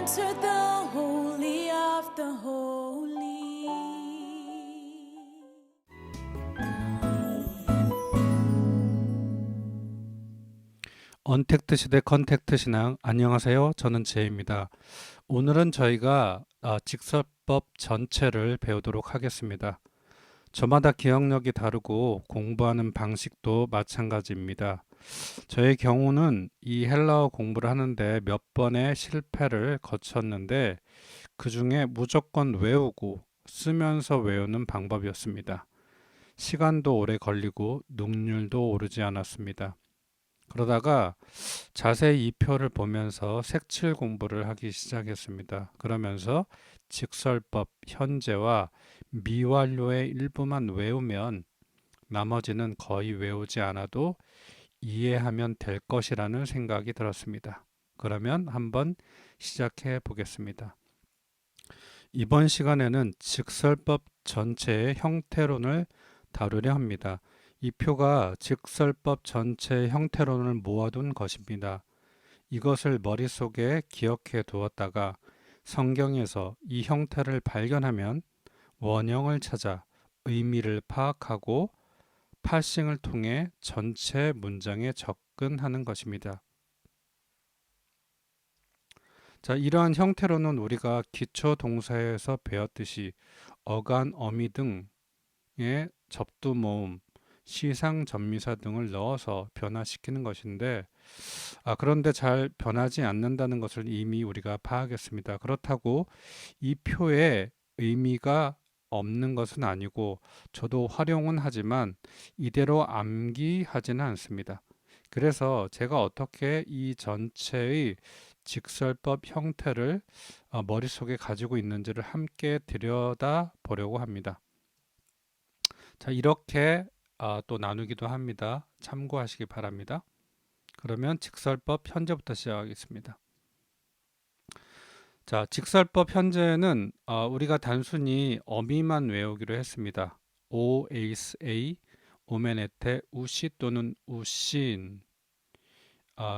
enter the holy of the holy. 언택트 시대 컨택트 신앙 안녕하세요. 저는 제이입니다. 오늘은 저희가 직설법 전체를 배우도록 하겠습니다. 저마다 기억력이 다르고 공부하는 방식도 마찬가지입니다. 저의 경우는 이 헬라어 공부를 하는데 몇 번의 실패를 거쳤는데 그 중에 무조건 외우고 쓰면서 외우는 방법이었습니다. 시간도 오래 걸리고 능률도 오르지 않았습니다. 그러다가 자세히 이 표를 보면서 색칠 공부를 하기 시작했습니다. 그러면서 직설법, 현재와 미완료의 일부만 외우면 나머지는 거의 외우지 않아도 이해하면 될 것이라는 생각이 들었습니다. 그러면 한번 시작해 보겠습니다. 이번 시간에는 직설법 전체의 형태론을 다루려 합니다. 이 표가 직설법 전체의 형태론을 모아둔 것입니다. 이것을 머릿속에 기억해 두었다가 성경에서 이 형태를 발견하면 원형을 찾아 의미를 파악하고 파싱을 통해 전체 문장에 접근하는 것입니다. 자, 이러한 형태로는 우리가 기초 동사에서 배웠듯이 어간, 어미 등의 접두 모음, 시상, 접미사 등을 넣어서 변화시키는 것인데 그런데 잘 변하지 않는다는 것을 이미 우리가 파악했습니다. 그렇다고 이 표에 의미가 없는 것은 아니고 저도 활용은 하지만 이대로 암기하지는 않습니다. 그래서 제가 어떻게 이 전체의 직설법 형태를 머릿속에 가지고 있는지를 함께 들여다 보려고 합니다. 자, 이렇게 또 나누기도 합니다. 참고하시기 바랍니다. 그러면 직설법 현재부터 시작하겠습니다. 자, 직설법 현재는 우리가 단순히 어미만 외우기로 했습니다. 오, 에이스, 에이, 오메네테, 우시 또는 우신.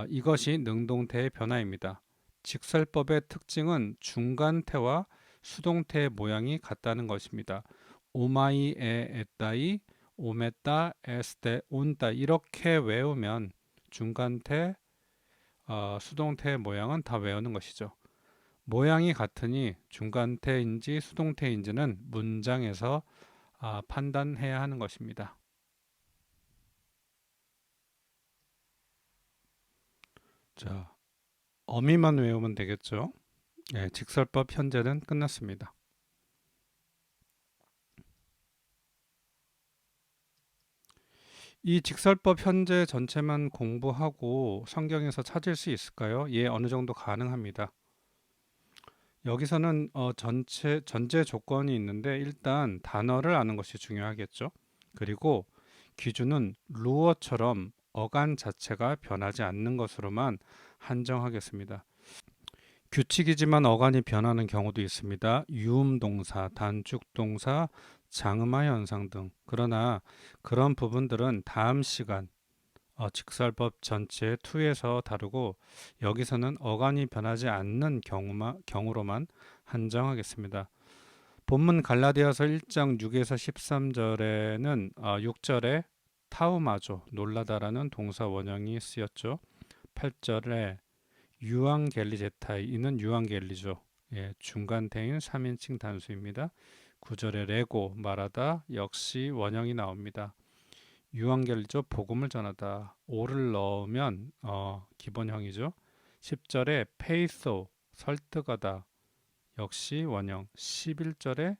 이것이 능동태의 변화입니다. 직설법의 특징은 중간태와 수동태의 모양이 같다는 것입니다. 오마이, 에, 에따이, 오메따, 에스테, 온따 이렇게 외우면 중간태, 수동태의 모양은 다 외우는 것이죠. 모양이 같으니 중간태인지 수동태인지는 문장에서 판단해야 하는 것입니다. 자, 어미만 외우면 되겠죠. 네, 직설법 현재는 끝났습니다. 이 직설법 현재 전체만 공부하고 성경에서 찾을 수 있을까요? 예, 어느 정도 가능합니다. 여기서는 전제 조건이 있는데 일단 단어를 아는 것이 중요하겠죠. 그리고 기준은 루어처럼 어간 자체가 변하지 않는 것으로만 한정하겠습니다. 규칙이지만 어간이 변하는 경우도 있습니다. 유음동사, 단축동사, 장음화 현상 등. 그러나 그런 부분들은 다음 시간 직설법 전체 2에서 다루고 여기서는 어간이 변하지 않는 경우로만 한정하겠습니다. 본문 갈라디아서 1장 6에서 13절에는 6절에 타우마조 놀라다라는 동사 원형이 쓰였죠. 8절에 유앙겔리제타이 이는 유앙겔리죠. 예, 중간태인 3인칭 단수입니다. 9절에 레고 말하다 역시 원형이 나옵니다. 유앙겔리죠. 복음을 전하다. 오를 넣으면 기본형이죠. 10절에 페이소 설득하다 역시 원형. 11절에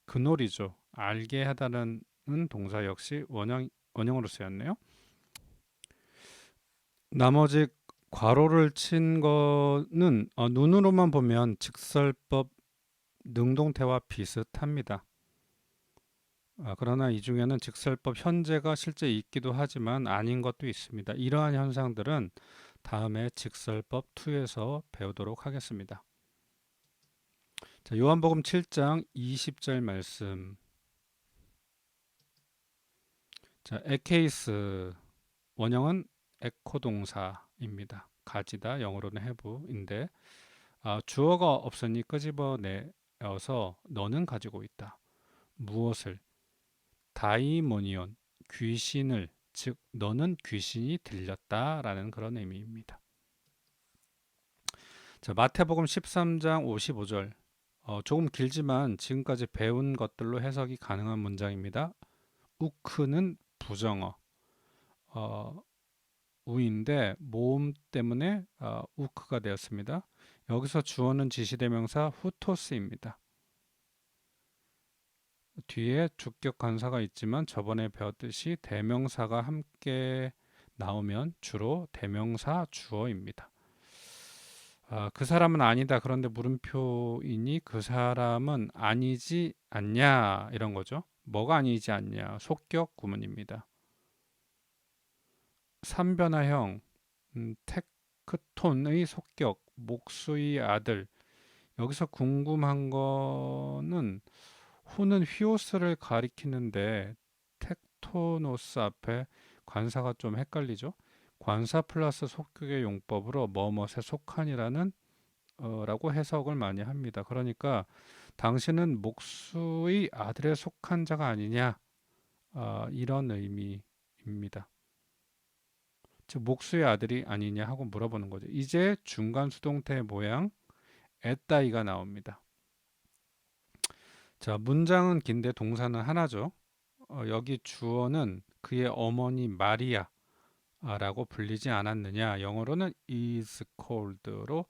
그놀이죠. 알게 하다는 동사 역시 원형으로 쓰였네요. 나머지 괄호를 친 거는 눈으로만 보면 직설법 능동태와 비슷합니다. 그러나 이 중에는 직설법 현재가 실제 있기도 하지만 아닌 것도 있습니다. 이러한 현상들은 다음에 직설법 2에서 배우도록 하겠습니다. 자, 요한복음 7장 20절 말씀. 자, 에케이스 원형은 에코동사입니다. 가지다 영어로는 have인데 주어가 없으니 끄집어내어서 너는 가지고 있다. 무엇을? 다이모니온, 귀신을, 즉 너는 귀신이 들렸다라는 그런 의미입니다. 자, 마태복음 13장 55절. 조금 길지만 지금까지 배운 것들로 해석이 가능한 문장입니다. 우크는 부정어, 어, 우인데 모음 때문에 우크가 되었습니다. 여기서 주어는 지시대명사 후토스입니다. 뒤에 주격 관사가 있지만 저번에 배웠듯이 대명사가 함께 나오면 주로 대명사 주어입니다. 그 사람은 아니다. 그런데 물음표이니 그 사람은 아니지 않냐 이런 거죠. 뭐가 아니지 않냐. 속격 구문입니다. 3변화형 테크톤의 속격 목수의 아들. 여기서 궁금한 거는 후는 휘오스를 가리키는데 텍토노스 앞에 관사가 좀 헷갈리죠. 관사 플러스 속격의 용법으로 뭐뭇에 속한이라는 라고 해석을 많이 합니다. 그러니까 당신은 목수의 아들에 속한 자가 아니냐 이런 의미입니다. 즉 목수의 아들이 아니냐 하고 물어보는 거죠. 이제 중간 수동태 모양 에따이가 나옵니다. 자, 문장은 긴데 동사는 하나죠. 여기 주어는 그의 어머니 마리아라고 불리지 않았느냐. 영어로는 is called로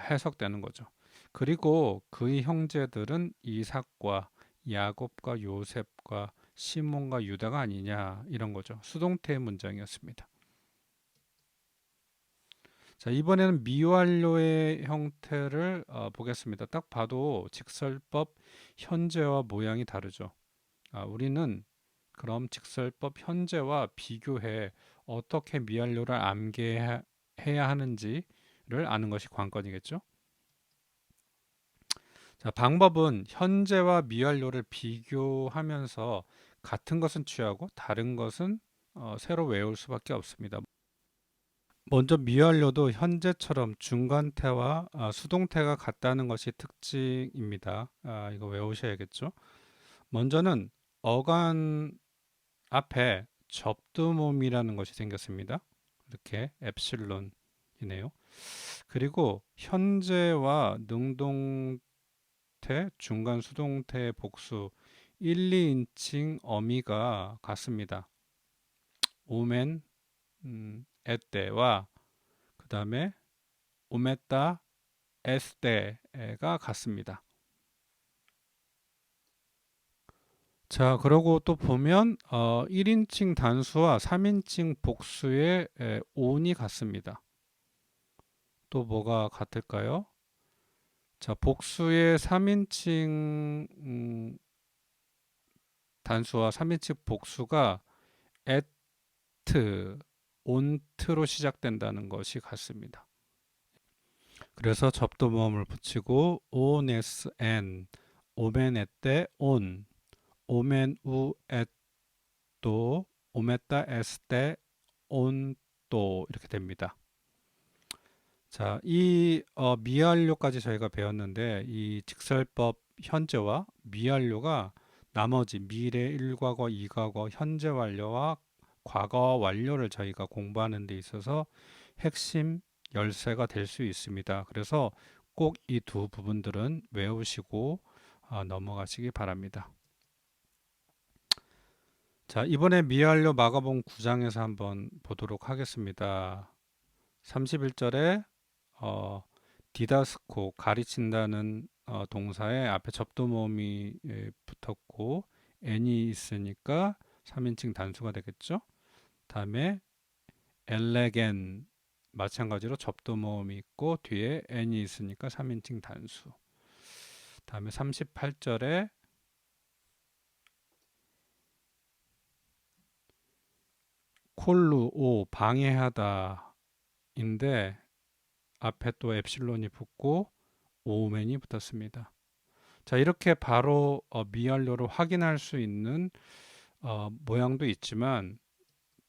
해석되는 거죠. 그리고 그의 형제들은 이삭과 야곱과 요셉과 시몬과 유다가 아니냐 이런 거죠. 수동태의 문장이었습니다. 자, 이번에는 미완료의 형태를 보겠습니다. 딱 봐도 직설법 현재와 모양이 다르죠. 우리는 그럼 직설법 현재와 비교해 어떻게 미완료를 암기해야 하는지를 아는 것이 관건이겠죠. 자, 방법은 현재와 미완료를 비교하면서 같은 것은 취하고 다른 것은 새로 외울 수밖에 없습니다. 먼저 미완료도 현재처럼 중간태와 수동태가 같다는 것이 특징입니다. 이거 외우셔야겠죠. 먼저는 어간 앞에 접두몸이라는 것이 생겼습니다. 이렇게 엡실론이네요. 그리고 현재와 능동태, 중간 수동태의 복수 1, 2인칭 어미가 같습니다. 오멘, 에때와 그 다음에 오메따, 에스테가 같습니다. 자, 그러고 또 보면 1인칭 단수와 3인칭 복수의 온이 같습니다. 또 뭐가 같을까요? 자, 복수의 3인칭 단수와 3인칭 복수가 at, on트로 시작된다는 것이 같습니다. 그래서 접두모음을 붙이고 on, n, 오멘, 에때, on, 오멘, 우, 또 오메따 에스테 온또 이렇게 됩니다. 자, 이 미완료까지 저희가 배웠는데 이 직설법 현재와 미완료가 나머지 미래 1과거, 2과거, 현재 완료와 과거 완료를 저희가 공부하는 데 있어서 핵심 열쇠가 될 수 있습니다. 그래서 꼭 이 두 부분들은 외우시고 넘어가시기 바랍니다. 자, 이번에 미완료 마가복음 9장에서 한번 보도록 하겠습니다. 31절에 디다스코 가르친다는 동사에 앞에 접두모음이 붙었고 n이 있으니까 3인칭 단수가 되겠죠. 다음에 엘레겐 마찬가지로 접두모음이 있고 뒤에 n이 있으니까 3인칭 단수. 다음에 38절에 콜루 오 방해하다 인데 앞에 또 엡실론이 붙고 오멘이 붙었습니다. 자, 이렇게 바로 미완료를 확인할 수 있는 모양도 있지만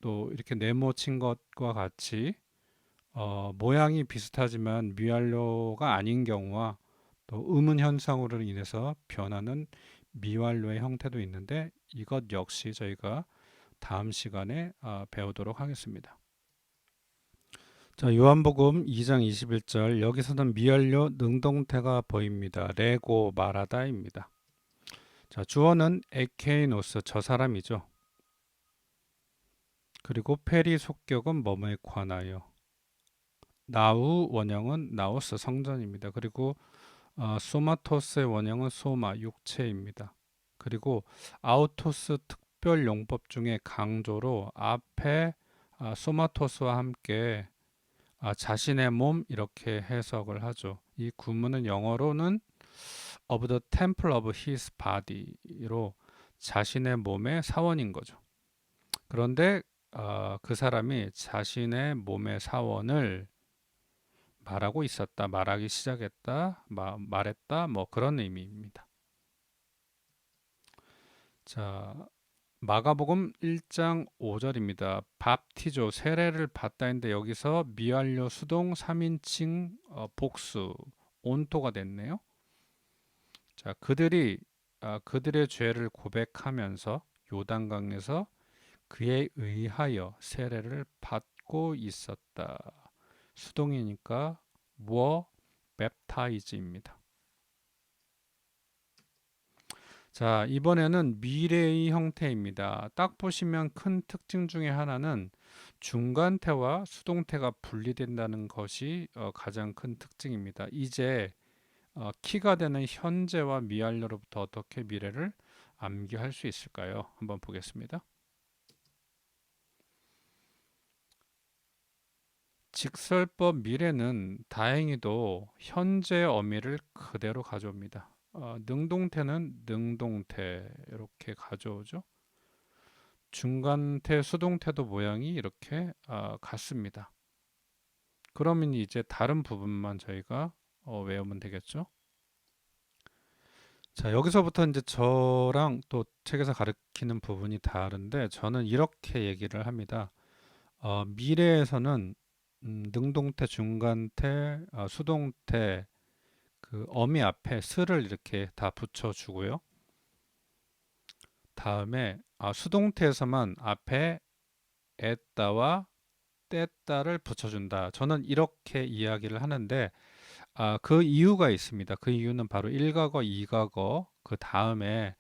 또 이렇게 네모친 것과 같이 모양이 비슷하지만 미완료가 아닌 경우와 또 의문 현상으로 인해서 변하는 미완료의 형태도 있는데 이것 역시 저희가 다음 시간에 배우도록 하겠습니다. 자, 요한복음 2장 21절 여기서는 미완료 능동태가 보입니다. 레고 말하다입니다. 자, 주어는 에케이노스 저 사람이죠. 그리고 페리 속격은 뭐뭐에 관하여. 나우 원형은 나우스 성전입니다. 그리고 소마토스의 원형은 소마 육체입니다. 그리고 아우토스 특별 용법 중에 강조로 앞에 소마토스와 함께 자신의 몸 이렇게 해석을 하죠. 이 구문은 영어로는 of the temple of his body로 자신의 몸의 사원인 거죠. 그런데 그 사람이 자신의 몸의 사원을 말하고 있었다, 말하기 시작했다, 말했다, 뭐 그런 의미입니다. 자, 마가복음 1장 5절입니다. 밥티조 세례를 받다인데 여기서 미완료 수동 3인칭 복수 온토가 됐네요. 자, 그들의 죄를 고백하면서 요단강에서 그에 의하여 세례를 받고 있었다. 수동이니까 were baptized입니다. 자, 이번에는 미래의 형태입니다. 딱 보시면 큰 특징 중에 하나는 중간태와 수동태가 분리된다는 것이 가장 큰 특징입니다. 이제 키가 되는 현재와 미완료로부터 어떻게 미래를 암기할 수 있을까요? 한번 보겠습니다. 직설법 미래는 다행히도 현재 어미를 그대로 가져옵니다. 능동태는 능동태 이렇게 가져오죠. 중간태, 수동태도 모양이 이렇게 같습니다. 그러면 이제 다른 부분만 저희가 외우면 되겠죠. 자, 여기서부터 이제 저랑 또 책에서 가르치는 부분이 다른데 저는 이렇게 얘기를 합니다. 미래에서는 능동태, 중간태, 수동태 그 어미 앞에 스를 이렇게 다 붙여주고요. 다음에 수동태에서만 앞에 에따와 떼따를 붙여준다. 저는 이렇게 이야기를 하는데 그 이유가 있습니다. 그 이유는 바로 1과거, 2과거 그 다음에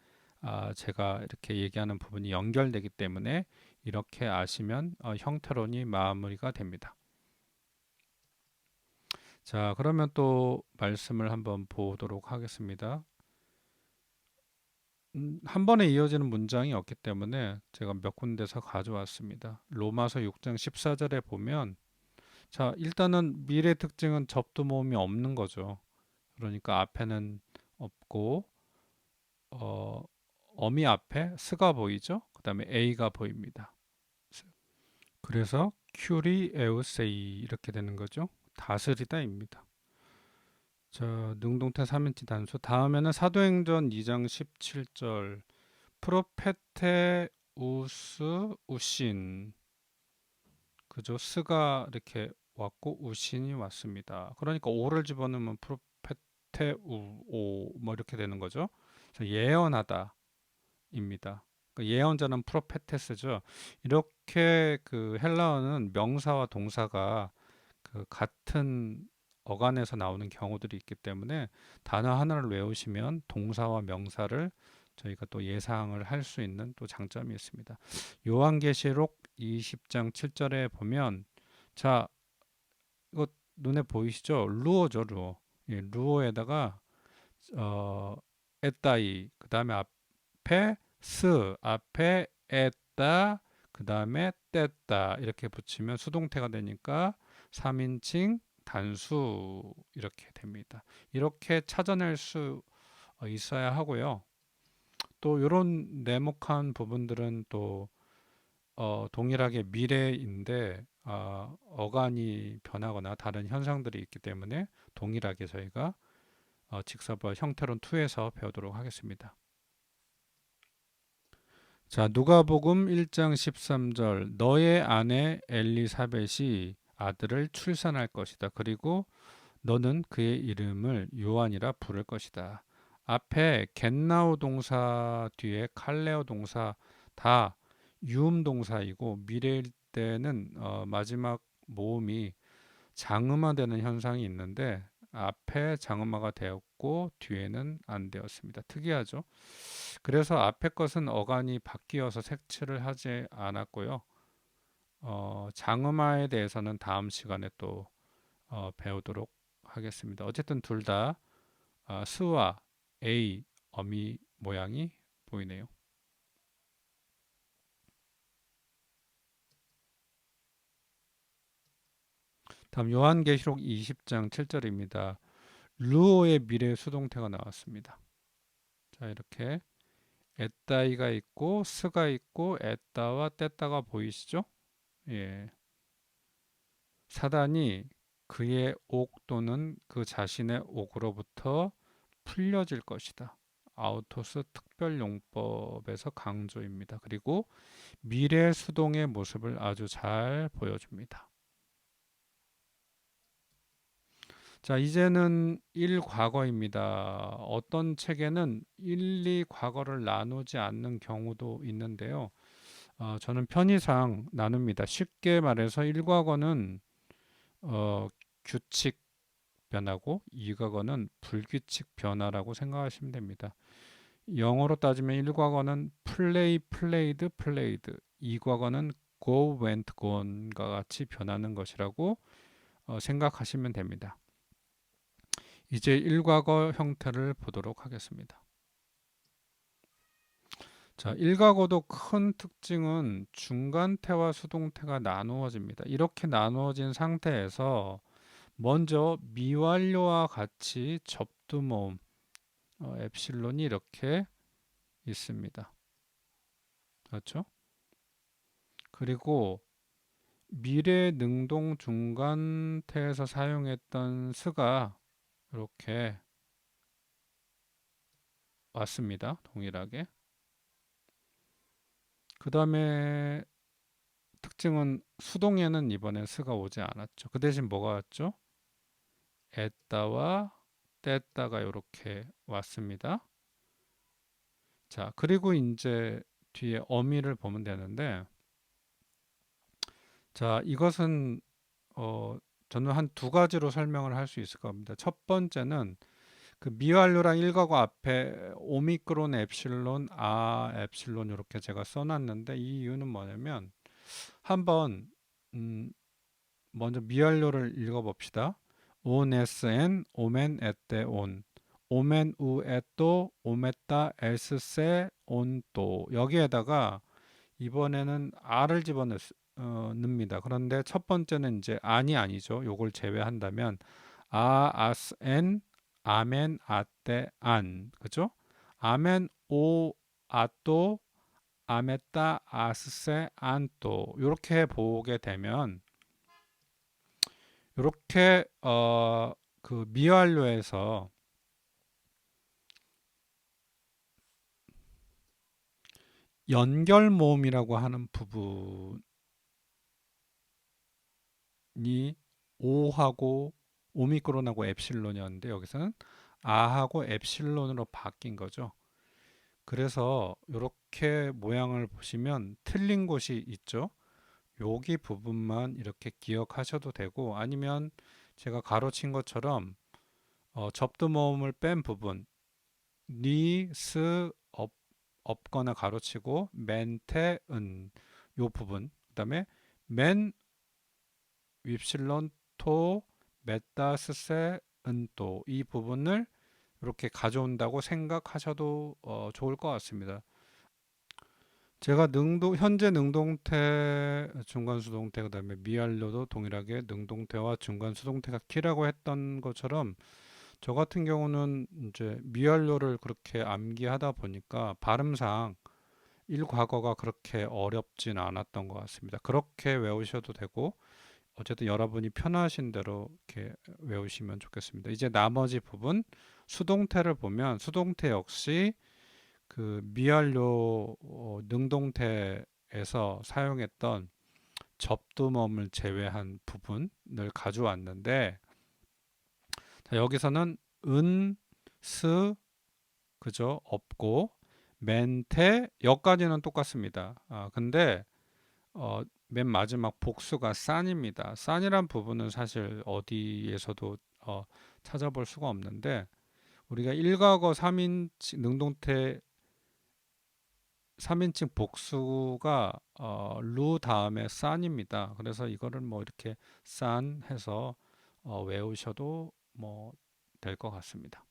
제가 이렇게 얘기하는 부분이 연결되기 때문에 이렇게 아시면 형태론이 마무리가 됩니다. 자, 그러면 또 말씀을 한번 보도록 하겠습니다. 한 번에 이어지는 문장이 없기 때문에 제가 몇 군데서 가져왔습니다. 로마서 6장 14절에 보면 자, 일단은 미래 특징은 접두 모음이 없는 거죠. 그러니까 앞에는 없고 어미 앞에 스가 보이죠? 그 다음에 A가 보입니다. 그래서 큐리에우세이 이렇게 되는 거죠. 다스리다입니다. 자, 능동태 3인칭 단수. 다음에는 사도행전 2장 17절 프로페테 우스 우신 그죠? 스가 이렇게 왔고 우신이 왔습니다. 그러니까 오를 집어넣으면 프로페테 뭐 이렇게 되는 거죠. 그래서 예언하다입니다. 그러니까 예언자는 프로페테스죠. 이렇게 그 헬라어는 명사와 동사가 그 같은 어간에서 나오는 경우들이 있기 때문에 단어 하나를 외우시면 동사와 명사를 저희가 또 예상을 할 수 있는 또 장점이 있습니다. 요한계시록 20장 7절에 보면 자, 이거 눈에 보이시죠? 루어죠, 루어. 예, 루어에다가 에따이 그다음에 앞에 스 앞에 에따 그다음에 뗐다 이렇게 붙이면 수동태가 되니까 3인칭 단수 이렇게 됩니다. 이렇게 찾아낼 수 있어야 하고요. 또 이런 네모칸 부분들은 또 동일하게 미래인데 어간이 변하거나 다른 현상들이 있기 때문에 동일하게 저희가 직사법 형태론 2에서 배우도록 하겠습니다. 자, 누가복음 1장 13절 너의 아내 엘리사벳이 아들을 출산할 것이다. 그리고 너는 그의 이름을 요한이라 부를 것이다. 앞에 겟나우 동사 뒤에 칼레오 동사 다 유음 동사이고 미래일 때는 마지막 모음이 장음화되는 현상이 있는데 앞에 장음화가 되었고 뒤에는 안 되었습니다. 특이하죠? 그래서 앞에 것은 어간이 바뀌어서 색칠을 하지 않았고요. 장음화에 대해서는 다음 시간에 또 배우도록 하겠습니다. 어쨌든 둘 다 스와 A 어미 모양이 보이네요. 다음 요한계시록 20장 7절입니다. 루오의 미래 수동태가 나왔습니다. 자, 이렇게 에따이가 있고 스가 있고 에따와 떼따가 보이시죠? 예. 사단이 그의 옥 또는 그 자신의 옥으로부터 풀려질 것이다. 아우토스 특별용법에서 강조입니다. 그리고 미래 수동의 모습을 아주 잘 보여줍니다. 자, 이제는 1과거입니다. 어떤 책에는 1, 2과거를 나누지 않는 경우도 있는데요. 저는 편의상 나눕니다. 쉽게 말해서 1과거는 규칙 변화고 2과거는 불규칙 변화라고 생각하시면 됩니다. 영어로 따지면 1과거는 play, played, played. 2과거는 go, went, gone과 같이 변하는 것이라고 생각하시면 됩니다. 이제 1과거 형태를 보도록 하겠습니다. 자, 1과거도 큰 특징은 중간태와 수동태가 나누어집니다. 이렇게 나누어진 상태에서 먼저 미완료와 같이 접두모음 엡실론이 이렇게 있습니다. 그렇죠? 그리고 미래 능동 중간태에서 사용했던 스가 이렇게 왔습니다. 동일하게. 그 다음에 특징은 수동에는 이번에 스가 오지 않았죠. 그 대신 뭐가 왔죠? 에따와 떼따가 이렇게 왔습니다. 자, 그리고 이제 뒤에 어미를 보면 되는데, 자, 이것은 저는 한 두 가지로 설명을 할 수 있을 겁니다. 첫 번째는 그 미완료랑 일과거 앞에 오미크론 엡실론 엡실론 이렇게 제가 써놨는데 이 이유는 뭐냐면 한번 먼저 미완료를 읽어봅시다. 온 sn 오멘 에떼 온 오멘 우 에또 오메따 에스세 온또 여기에다가 이번에는 r을 집어넣습니다. 그런데 첫 번째는 이제 아니죠. 요걸 제외한다면 아스 엔 아멘 아떼 안 그죠? 아멘 오 아또 아메따 아스세 안또 이렇게 보게 되면 이렇게 그 미완료에서 연결 모음이라고 하는 부분이 오하고 오미크론하고 엡실론이었는데 여기서는 아하고 엡실론으로 바뀐 거죠. 그래서 이렇게 모양을 보시면 틀린 곳이 있죠. 여기 부분만 이렇게 기억하셔도 되고 아니면 제가 가로친 것처럼 접두 모음을 뺀 부분 니, 스, 없거나 가로치고 멘테, 은 요 부분 그 다음에 맨, 윕실론, 토, 메따, 스세, 은또 이 부분을 이렇게 가져온다고 생각하셔도 좋을 것 같습니다. 제가 현재 능동태, 중간수동태, 그 다음에 미완료도 동일하게 능동태와 중간수동태가 키라고 했던 것처럼 저 같은 경우는 이제 미완료를 그렇게 암기하다 보니까 발음상 일과거가 그렇게 어렵진 않았던 것 같습니다. 그렇게 외우셔도 되고 어쨌든 여러분이 편하신 대로 이렇게 외우시면 좋겠습니다. 이제 나머지 부분 수동태를 보면 수동태 역시 그 미완료 능동태에서 사용했던 접두모음을 제외한 부분을 가져왔는데, 자, 여기서는 은, 스, 그죠? 없고, 멘테, 여기까지는 똑같습니다. 근데 맨 마지막 복수가 싼입니다. 싼이란 부분은 사실 어디에서도 찾아볼 수가 없는데, 우리가 1과거 3인칭 능동태 3인칭 복수가 루 다음에 싼입니다. 그래서 이거를 뭐 이렇게 싼 해서 외우셔도 뭐 될 것 같습니다.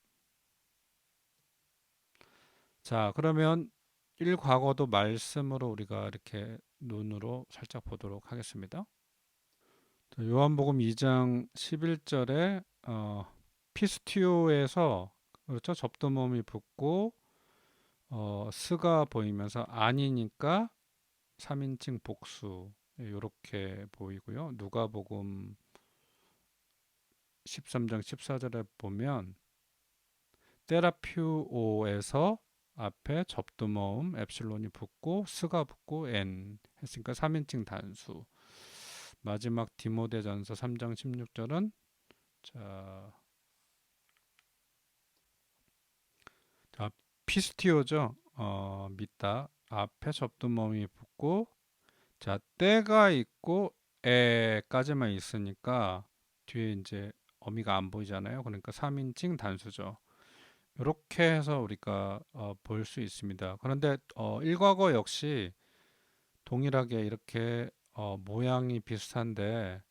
자, 그러면 1과거도 말씀으로 우리가 이렇게 눈으로 살짝 보도록 하겠습니다. 요한복음 2장 11절에 피스티오에서 그렇죠? 접두모음이 붙고 스가 보이면서 아니니까 3인칭 복수 이렇게 보이고요. 누가복음 13장 14절에 보면 테라퓨오에서 앞에 접두모음 엡실론이 붙고 스가 붙고 엔 했으니까 3인칭 단수. 마지막 디모데전서 3장 16절은 자, 자 피스티오죠. 믿다 앞에 접두모음이 붙고 자 때가 있고 에까지만 있으니까 뒤에 이제 어미가 안 보이잖아요. 그러니까 3인칭 단수죠. 이렇게 해서 우리가 볼 수 있습니다. 그런데 1과거 역시 동일하게 이렇게 모양이 비슷한데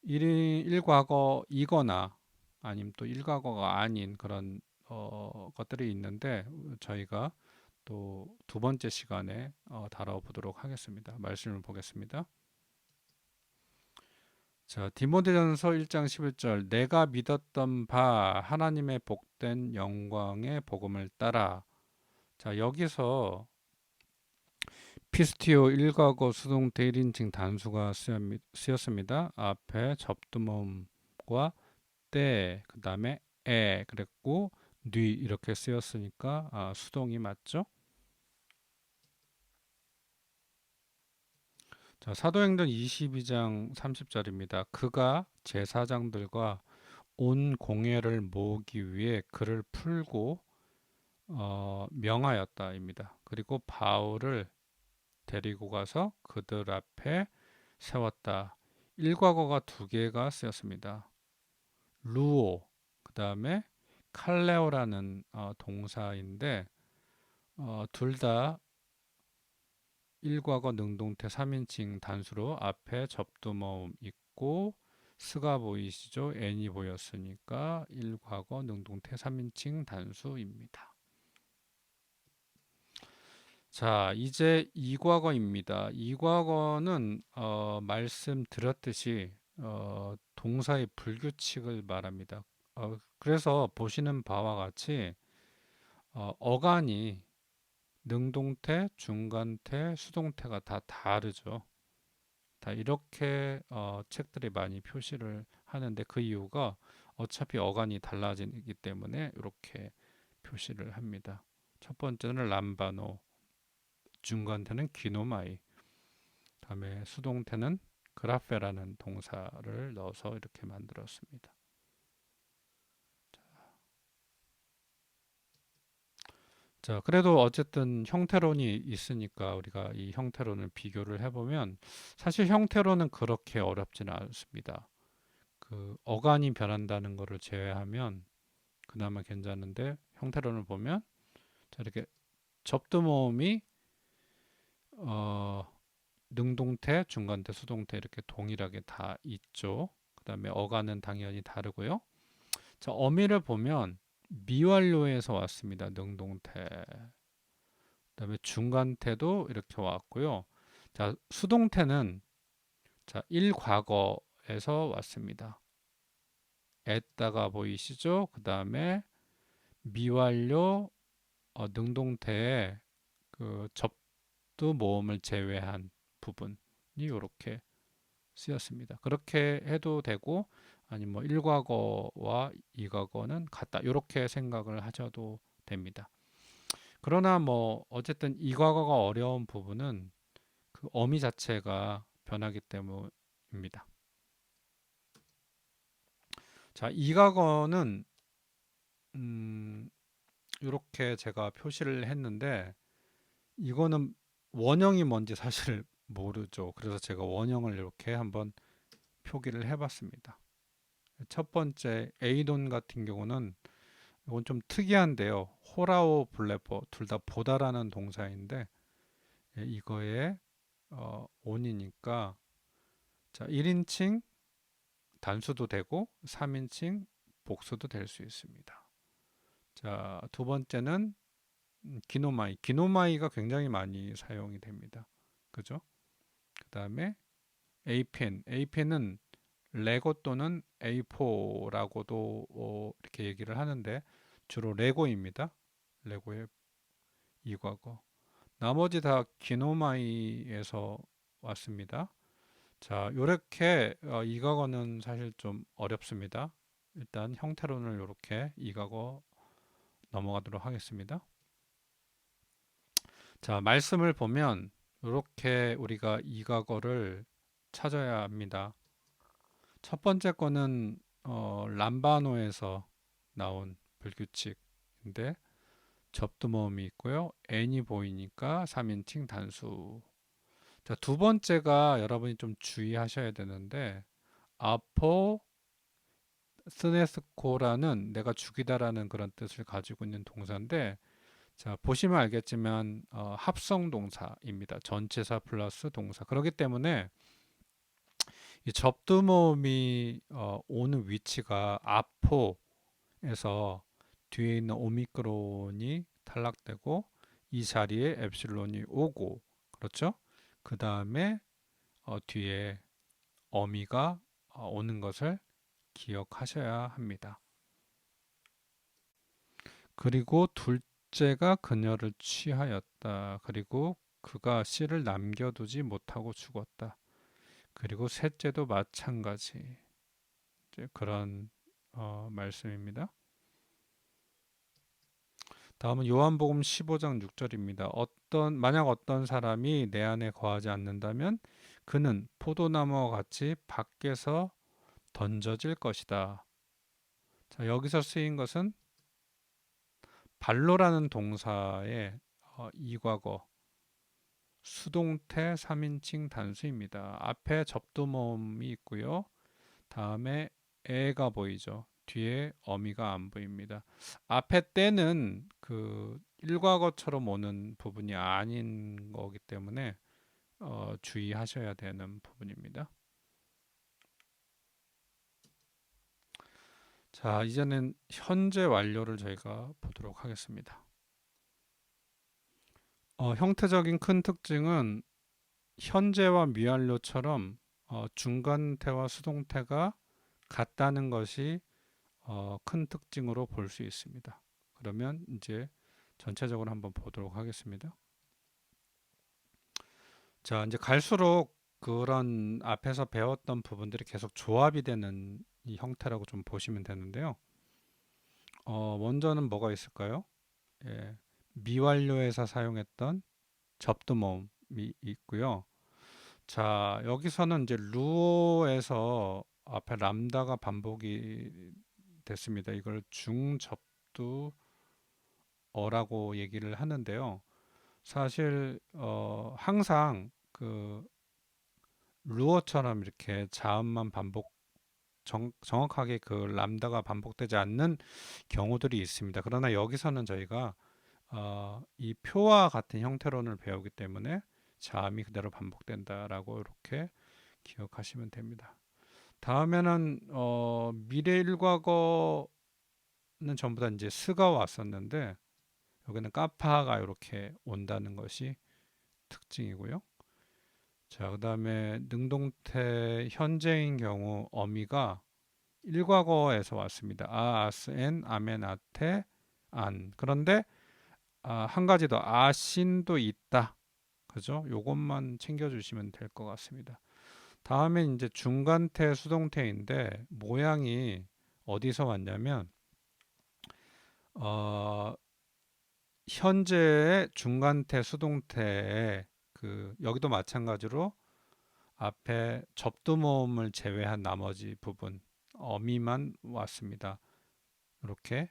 1과거이거나 아니면 또 1과거가 아닌 그런 것들이 있는데 저희가 또 두 번째 시간에 다뤄보도록 하겠습니다. 말씀을 보겠습니다. 자, 디모데전서 1장 11절 내가 믿었던 바 하나님의 복된 영광의 복음을 따라 자, 여기서 피스티오 1과거 수동태 1인칭 단수가 쓰였습니다. 앞에 접두모음과 때, 그 다음에 그랬고 뉘 이렇게 쓰였으니까 수동이 맞죠? 자, 사도행전 22장 30절입니다. 그가 제사장들과 온 공회를 모으기 위해 그를 풀고 명하였다입니다. 그리고 바울을 데리고 가서 그들 앞에 세웠다. 일과거가 두 개가 쓰였습니다. 루오, 그 다음에 칼레오라는 동사인데 둘 다 일과거 능동태 3인칭 단수로 앞에 접두모음 있고 스가 보이시죠? n이 보였으니까 일과거 능동태 3인칭 단수입니다. 자, 이제 이과거입니다. 이과거는 말씀드렸듯이 동사의 불규칙을 말합니다. 그래서 보시는 바와 같이 어간이 능동태, 중간태, 수동태가 다 다르죠. 다 이렇게 책들이 많이 표시를 하는데 그 이유가 어차피 어간이 달라지기 때문에 이렇게 표시를 합니다. 첫 번째는 람바노, 중간태는 기노마이, 다음에 수동태는 그라페라는 동사를 넣어서 이렇게 만들었습니다. 자, 그래도 어쨌든 형태론이 있으니까 우리가 이 형태론을 비교를 해보면 사실 형태론은 그렇게 어렵지는 않습니다. 그 어간이 변한다는 것을 제외하면 그나마 괜찮은데 형태론을 보면 자, 이렇게 접두모음이 능동태, 중간태, 수동태 이렇게 동일하게 다 있죠. 그 다음에 어간은 당연히 다르고요. 자, 어미를 보면 미완료에서 왔습니다. 능동태. 그다음에 중간태도 이렇게 왔고요. 자, 수동태는 자, 1과거에서 왔습니다. 에다가 보이시죠? 그다음에 미완료 능동태의 그 접두 모음을 제외한 부분이 이렇게 쓰였습니다. 그렇게 해도 되고 아니면 뭐 1과거와 2과거는 같다. 이렇게 생각을 하셔도 됩니다. 그러나 뭐 어쨌든 2과거가 어려운 부분은 그 어미 자체가 변하기 때문입니다. 자, 이 과거는 이렇게 제가 표시를 했는데 이거는 원형이 뭔지 사실 모르죠. 그래서 제가 원형을 이렇게 한번 표기를 해봤습니다. 첫 번째 A돈 같은 경우는 이건 좀 특이한데요. 호라오 블래퍼 둘 다 보다라는 동사인데 이거에 on이니까 자 1인칭 단수도 되고 3인칭 복수도 될 수 있습니다. 자, 두 번째는 기노마이. 기노마이가 굉장히 많이 사용이 됩니다. 그죠? 그 다음에 A펜. A펜은 레고 또는 A4라고도 이렇게 얘기를 하는데 주로 레고입니다. 레고의 이과거. 나머지 다 기노마이에서 왔습니다. 자, 요렇게 이과거는 사실 좀 어렵습니다. 일단 형태론을 이렇게 이과거 넘어가도록 하겠습니다. 자, 말씀을 보면 이렇게 우리가 이과거를 찾아야 합니다. 첫 번째 거는 람바노에서 나온 불규칙인데 접두모음이 있고요. n이 보이니까 3인칭 단수. 자, 두 번째가 여러분이 좀 주의하셔야 되는데 아포 스네스코라는 내가 죽이다라는 그런 뜻을 가지고 있는 동사인데 자, 보시면 알겠지만 합성 동사입니다. 전치사 플러스 동사. 그렇기 때문에 이 접두모음이 오는 위치가 아포에서 뒤에 있는 오미크론이 탈락되고 이 자리에 엡실론이 오고 그렇죠? 그 다음에 뒤에 어미가 오는 것을 기억하셔야 합니다. 그리고 둘째가 그녀를 취하였다. 그리고 그가 씨를 남겨두지 못하고 죽었다. 그리고 셋째도 마찬가지. 이제 그런 말씀입니다. 다음은 요한복음 15장 6절입니다. 만약 어떤 사람이 내 안에 거하지 않는다면 그는 포도나무와 같이 밖에서 던져질 것이다. 자, 여기서 쓰인 것은 발로라는 동사의 이과거 수동태 3인칭 단수입니다. 앞에 접두모음이 있고요. 다음에 애가 보이죠. 뒤에 어미가 안 보입니다. 앞에 때는 그 일과거처럼 오는 부분이 아닌 거기 때문에 주의하셔야 되는 부분입니다. 자, 이제는 현재 완료를 저희가 보도록 하겠습니다. 형태적인 큰 특징은 현재와 미완료처럼 중간태와 수동태가 같다는 것이 큰 특징으로 볼 수 있습니다. 그러면 이제 전체적으로 한번 보도록 하겠습니다. 자, 이제 갈수록 그런 앞에서 배웠던 부분들이 계속 조합이 되는 이 형태라고 좀 보시면 되는데요. 먼저는 뭐가 있을까요? 예, 미완료에서 사용했던 접두모음이 있고요. 자, 여기서는 이제 루어에서 앞에 람다가 반복이 됐습니다. 이걸 중접두어라고 얘기를 하는데요. 사실 항상 그 루어처럼 이렇게 자음만 정확하게 그 람다가 반복되지 않는 경우들이 있습니다. 그러나 여기서는 저희가 이 표와 같은 형태론을 배우기 때문에 자음이 그대로 반복된다라고 이렇게 기억하시면 됩니다. 다음에는 미래 일과거는 전부 다 이제 스가 왔었는데 여기는 까파가 이렇게 온다는 것이 특징이고요. 자, 그다음에 능동태 현재인 경우 어미가 일과거에서 왔습니다. 아스, 엔, 아멘, 아테, 안. 그런데 한 가지 더 아신도 있다. 그죠? 요것만 챙겨주시면 될 것 같습니다. 다음에 이제 중간태 수동태인데 모양이 어디서 왔냐면 어, 현재의 중간태 수동태에 그 여기도 마찬가지로 앞에 접두 모음을 제외한 나머지 부분 어미만 왔습니다. 이렇게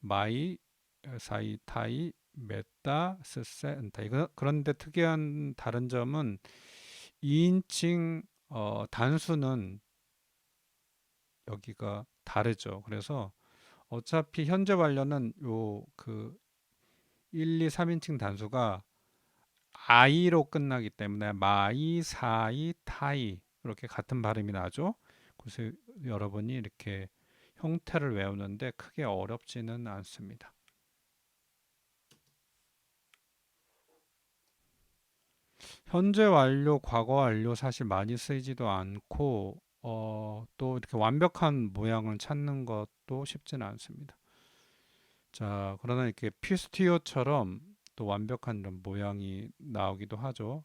마이, 사이, 타이, 메따, 스세, 은타. 그런데 특이한 다른 점은 2인칭 단수는 여기가 다르죠. 그래서 어차피 현재 완료는 요 그 1, 2, 3인칭 단수가 아이로 끝나기 때문에 마이, 사이, 타이 이렇게 같은 발음이 나죠. 그래서 여러분이 이렇게 형태를 외우는데 크게 어렵지는 않습니다. 현재 완료, 과거 완료 사실 많이 쓰이지도 않고 또 이렇게 완벽한 모양을 찾는 것도 쉽지는 않습니다. 자, 그러나 이렇게 피스티오처럼 또 완벽한 이런 모양이 나오기도 하죠.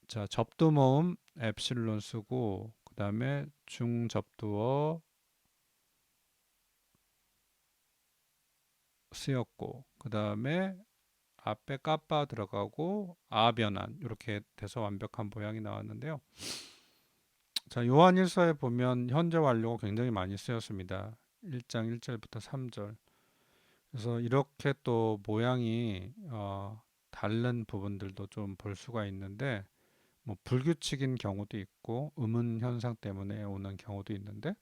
자, 접두 모음 엡실론 쓰고 그 다음에 중접두어 쓰였고 그 다음에 앞에 까빠 들어가고 아 변환 이렇게 돼서 완벽한 모양이 나왔는데요. 자, 요한일서에 보면 현재 완료가 굉장히 많이 쓰였습니다. 1장 1절부터 3절. 그래서 이렇게 또 모양이 다른 부분들도 좀 볼 수가 있는데 뭐 불규칙인 경우도 있고 음운 현상 때문에 오는 경우도 있는데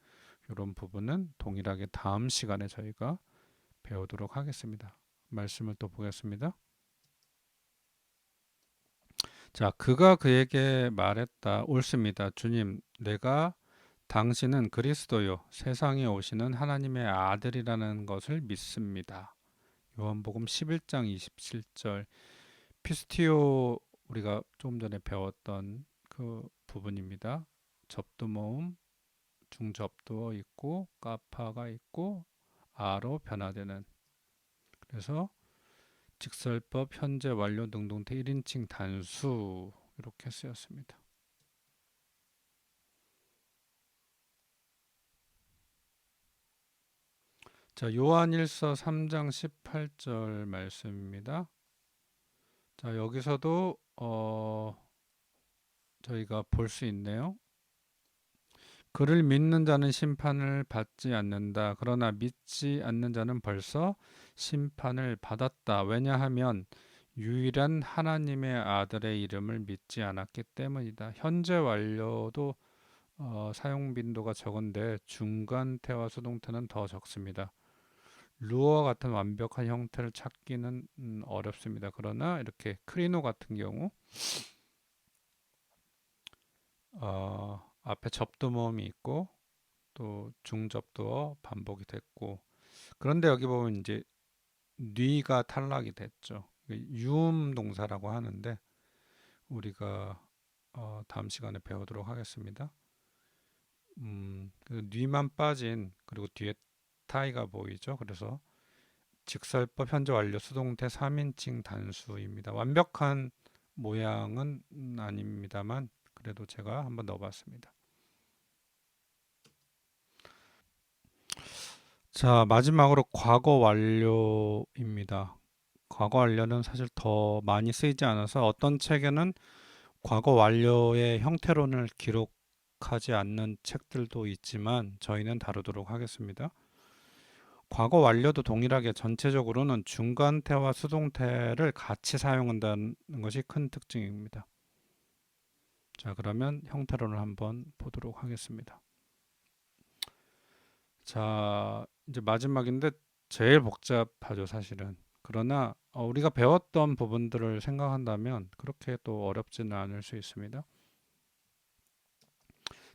이런 부분은 동일하게 다음 시간에 저희가 배우도록 하겠습니다. 말씀을 또 보겠습니다. 자, 그가 그에게 말했다. 옳습니다. 주님, 내가 당신은 그리스도요, 세상에 오시는 하나님의 아들이라는 것을 믿습니다. 요한복음 11장 27절. 피스티오 우리가 조금 전에 배웠던 그 부분입니다. 접두모음, 중접두어 있고 까파가 있고 아로 변화되는. 그래서 직설법, 현재 완료, 능동태 1인칭 단수 이렇게 쓰였습니다. 자, 요한일서 3장 18절 말씀입니다. 자, 여기서도 저희가 볼 수 있네요. 그를 믿는 자는 심판을 받지 않는다. 그러나 믿지 않는 자는 벌써 심판을 받았다. 왜냐하면 유일한 하나님의 아들의 이름을 믿지 않았기 때문이다. 현재 완료도 사용 빈도가 적은데 중간태와 수동태는 더 적습니다. 루어 같은 완벽한 형태를 찾기는 어렵습니다. 그러나 이렇게 크리노 같은 경우 앞에 접두모음이 있고 또 중접두어 반복이 됐고 그런데 여기 보면 이제 뉘가 탈락이 됐죠. 유음 동사라고 하는데 우리가 다음 시간에 배우도록 하겠습니다. 그 뉘만 빠진 그리고 뒤에 타이가 보이죠. 그래서 직설법 현재 완료 수동태 3인칭 단수입니다. 완벽한 모양은 아닙니다만 그래도 제가 한번 넣어봤습니다. 자, 마지막으로 과거 완료입니다. 과거 완료는 사실 더 많이 쓰이지 않아서 어떤 책에는 과거 완료의 형태론을 기록하지 않는 책들도 있지만 저희는 다루도록 하겠습니다. 과거 완료도 동일하게 전체적으로는 중간태와 수동태를 같이 사용한다는 것이 큰 특징입니다. 자, 그러면 형태론을 한번 보도록 하겠습니다. 자, 이제 마지막인데 제일 복잡하죠, 사실은. 그러나 우리가 배웠던 부분들을 생각한다면 그렇게 또 어렵지는 않을 수 있습니다.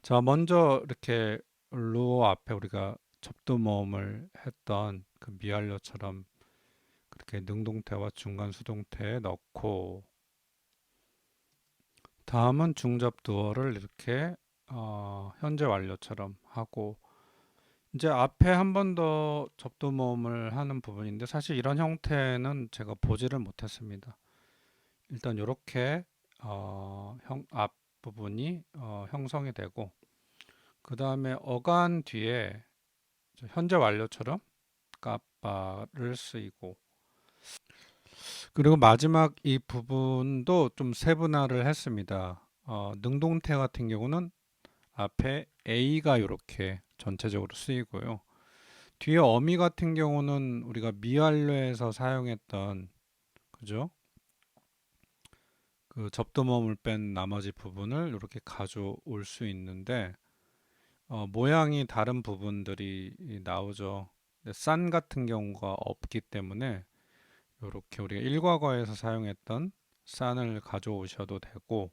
자, 먼저 이렇게 루어 앞에 우리가 접두 모음을 했던 그 미완료처럼 그렇게 능동태와 중간 수동태에 넣고 다음은 중접두어를 이렇게 현재 완료처럼 하고 이제 앞에 한 번 더 접두 모음을 하는 부분인데 사실 이런 형태는 제가 보지를 못했습니다. 일단 이렇게 앞 부분이 형성이 되고 그 다음에 어간 뒤에 현재 완료처럼 까빠를 쓰이고 그리고 마지막 이 부분도 좀 세분화를 했습니다. 능동태 같은 경우는 앞에 A가 이렇게 전체적으로 쓰이고요. 뒤에 어미 같은 경우는 우리가 미완료에서 사용했던 그죠? 그 접두모음을 뺀 나머지 부분을 이렇게 가져올 수 있는데 모양이 다른 부분들이 나오죠. 근데 싼 같은 경우가 없기 때문에 이렇게 우리가 일과거에서 사용했던 싼을 가져오셔도 되고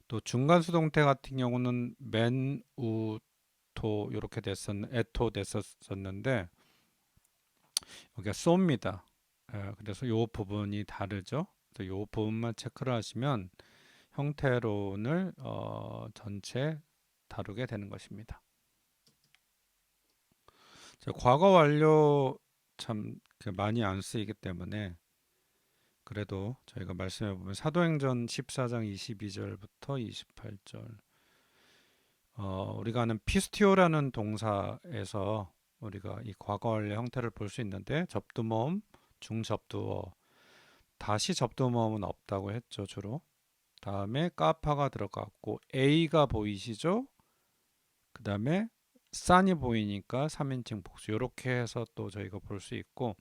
또 중간 수동태 같은 경우는 맨, 우, 토 이렇게 에토 됐었는데 여기가 쏘입니다. 그래서 이 부분이 다르죠. 이 부분만 체크를 하시면 형태론을 전체 다루게 되는 것입니다. 자, 과거 완료 참 많이 안 쓰이기 때문에 그래도 저희가 말씀해 보면 사도행전 14장 22절부터 28절 우리가 아는 피스티오라는 동사에서 우리가 이 과거 완료 형태를 볼 수 있는데 접두모음, 중접두어, 다시 접두모음은 없다고 했죠 주로. 다음에 까파가 들어갔고 A가 보이시죠? 그 다음에 싼이 보이니까 3인칭 복수 이렇게 해서 또 저희가 볼 수 있고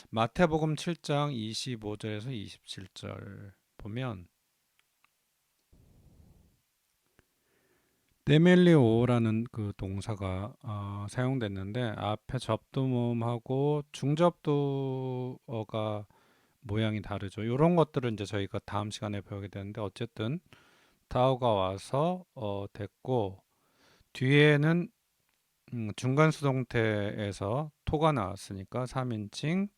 마태복음 7장 25절에서 27절 보면 네멜리오라는 그 동사가 사용됐는데 앞에 접두모음하고 중접두어가 모양이 다르죠. 이런 것들을 이제 저희가 다음 시간에 배우게 되는데 어쨌든 다오가 와서 됐고 뒤에는 중간 수동태에서 토가 나왔으니까 3인칭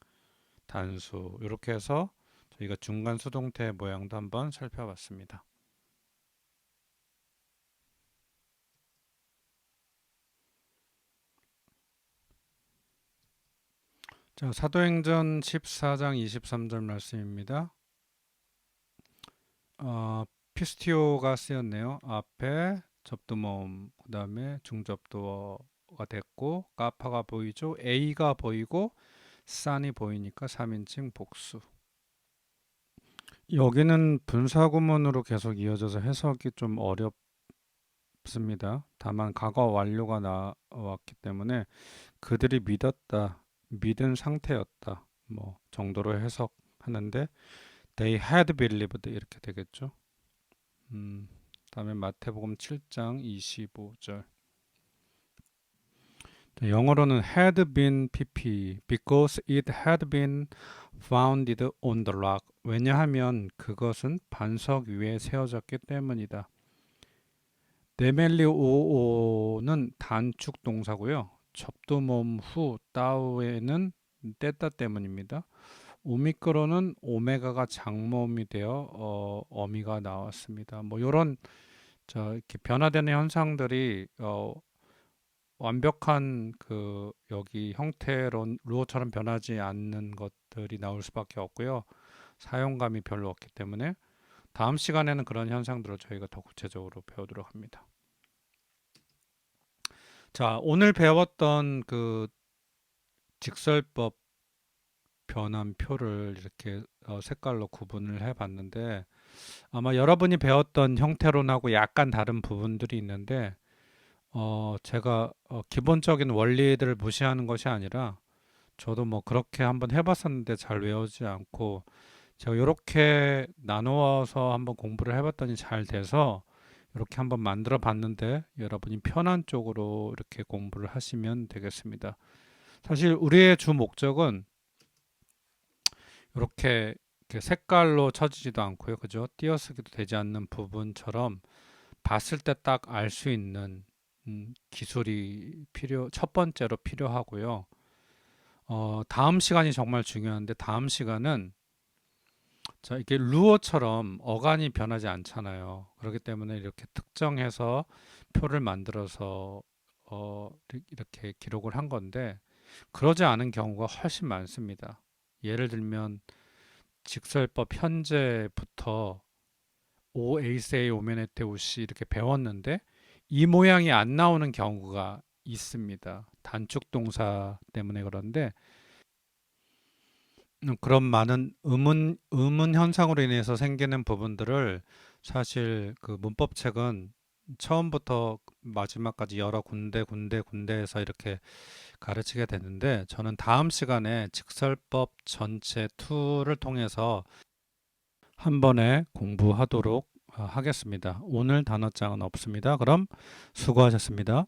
단수 이렇게 해서 저희가 중간 수동태 모양도 한번 살펴봤습니다. 자, 사도행전 14장 23절 말씀입니다. 어, 피스티오가 쓰였네요. 앞에 접두모음, 그 다음에 중접두어가 됐고 까파가 보이죠. A가 보이고 싼이 보이니까 3인칭 복수. 여기는 분사구문으로 계속 이어져서 해석이 좀 어렵습니다. 다만 과거 완료가 나왔기 때문에 그들이 믿었다, 믿은 상태였다 뭐 정도로 해석하는데 They had believed 이렇게 되겠죠. 다음에 마태복음 7장 25절. 영어로는 had been pp because it had been founded on the rock. 왜냐하면 그것은 반석 위에 세워졌기 때문이다. 네멜리오오는 단축 동사고요. 접두모음 후 따오에는 뗐다 때문입니다. 오미크론은 오메가가 장모음이 되어 어미가 나왔습니다. 뭐 이런 이렇게 변화되는 현상들이 완벽한 그 여기 형태론 루어처럼 변하지 않는 것들이 나올 수밖에 없고요. 사용감이 별로 없기 때문에 다음 시간에는 그런 현상들을 저희가 더 구체적으로 배우도록 합니다. 자, 오늘 배웠던 그 직설법 변환표를 이렇게 색깔로 구분을 해봤는데 아마 여러분이 배웠던 형태론하고 약간 다른 부분들이 있는데 제가 기본적인 원리들을 무시하는 것이 아니라 저도 뭐 그렇게 한번 해봤었는데 잘 외우지 않고 제가 이렇게 나누어서 한번 공부를 해봤더니 잘 돼서 이렇게 한번 만들어 봤는데 여러분이 편한 쪽으로 이렇게 공부를 하시면 되겠습니다. 사실 우리의 주 목적은 이렇게 색깔로 쳐지지도 않고요. 그죠? 띄어쓰기도 되지 않는 부분처럼 봤을 때 딱 알 수 있는 기술이 첫 번째로 필요하고요. 다음 시간이 정말 중요한데 다음 시간은 자, 이게 루어처럼 어간이 변하지 않잖아요. 그렇기 때문에 이렇게 특정해서 표를 만들어서 이렇게 기록을 한 건데 그러지 않은 경우가 훨씬 많습니다. 예를 들면 직설법 현재부터 오 에이세이 오메네테 우시 이렇게 배웠는데 이 모양이 안 나오는 경우가 있습니다. 단축 동사 때문에 그런데 그런 많은 의문 현상으로 인해서 생기는 부분들을 사실 그 문법책은 처음부터 마지막까지 여러 군데에서 이렇게 가르치게 되는데 저는 다음 시간에 직설법 전체 2를 통해서 한 번에 공부하도록 하겠습니다. 오늘 단어장은 없습니다. 그럼 수고하셨습니다.